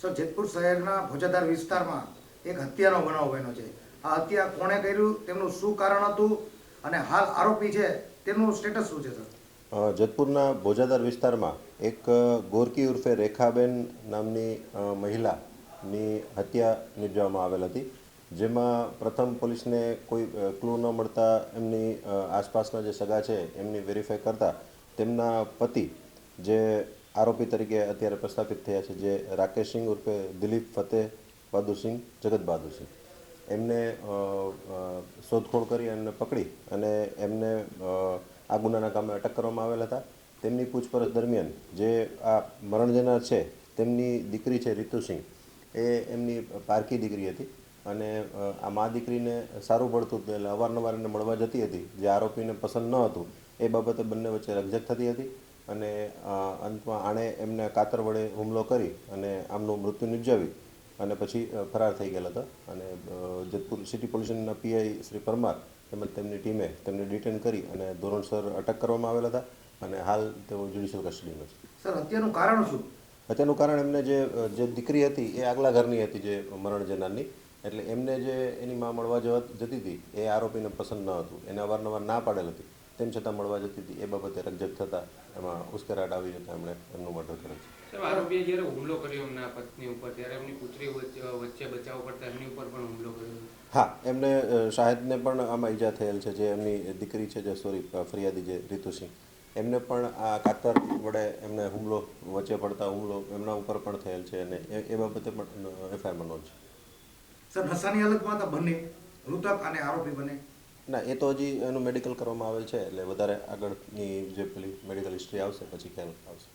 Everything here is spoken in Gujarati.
સર, જેતપુર શહેરના ભોજાદાર વિસ્તારમાં એક હત્યાનો બનાવ બન્યો છે. આ હત્યા કોણે કર્યું, તેમનું શું કારણ હતું અને હાલ આરોપી છે તેમનું સ્ટેટસ શું છે સર? જેતપુરના ભોજાદાર વિસ્તારમાં એક ગોરકી ઉર્ફે રેખાબેન નામની મહિલાની હત્યા નિપજાવવામાં આવેલ હતી, જેમાં પ્રથમ પોલીસને કોઈ ક્લુ ન મળતા એમની આસપાસના જે સગા છે એમની વેરીફાઈ કરતા તેમના પતિ, જે આરોપી તરીકે અત્યારે પ્રસ્થાપિત થયા છે, જે રાકેશ સિંહ ઉર્ફે દિલીપ ફતેહ બહાદુરસિંહ જગત બહાદુરસિંહ, એમને શોધખોળ કરી એમને પકડી અને એમને આ ગુનાના કામે અટક કરવામાં આવેલ હતા. તેમની પૂછપરછ દરમિયાન જે આ મરણ જનાર છે તેમની દીકરી છે રીતુસિંહ, એ એમની પારકી દીકરી હતી અને આ મા દીકરીને સારું પડતું હતું એટલે અવારનવાર એને મળવા જતી હતી, જે આરોપીને પસંદ ન હતું એ બાબતે બંને વચ્ચે રકઝક થતી હતી અને અંતમાં આણે એમને કાતર વડે હુમલો કરી અને આમનું મૃત્યુ નિપજાવી અને પછી ફરાર થઈ ગયેલા હતા. અને જેતપુર સિટી પોલીસના પીઆઈ શ્રી પરમાર તેમજ તેમની ટીમે તેમને ડિટેન કરી અને ધોરણસર અટક કરવામાં આવેલા હતા અને હાલ તેઓ જ્યુડિશિયલ કસ્ટડીમાં છે. સર, હત્યાનું કારણ શું? હત્યાનું કારણ એમને જે દીકરી હતી એ આગલા ઘરની હતી, જે મરણ જનારની, એટલે એમને જે એની માં મળવા જતી હતી એ આરોપીને પસંદ ન હતું, એને અવારનવાર ના પાડેલ હતી, તેમ છતાં મળવા જતી હતી. એ બાબતે રકઝક થતાં એમાં ઉશ્કેરાટ આવી જતાં એમણે એમનું મર્ડર કરેલ છે. સાહેબ, આરોપીએ જ્યારે હુમલો કર્યો એમના પત્ની ઉપર, ત્યારે એમની પુત્રી વચ્ચે બચાવ કરતા એમની ઉપર પણ હુમલો કર્યો. હા, એમને શાહિદને પણ આમાં ઈજા થયેલ છે, જે એમની દીકરી છે, જે ફરિયાદી જે રીતુસિંહ, એમને પણ આ કાતર વડે એમને હુમલો, વચ્ચે પડતા હુમલો એમના ઉપર પણ થયેલ છે અને એ બાબતે પણ એફઆઈઆરમાં નોંધ છે. સર, નશાની હાલતમાં હતા બંને મૃતક અને આરોપી બંને? ના, એ તો હજી એનું મેડિકલ કરવામાં આવેલ છે, એટલે વધારે આગળની જે પેલી મેડિકલ હિસ્ટ્રી આવશે પછી ખ્યાલ આવશે.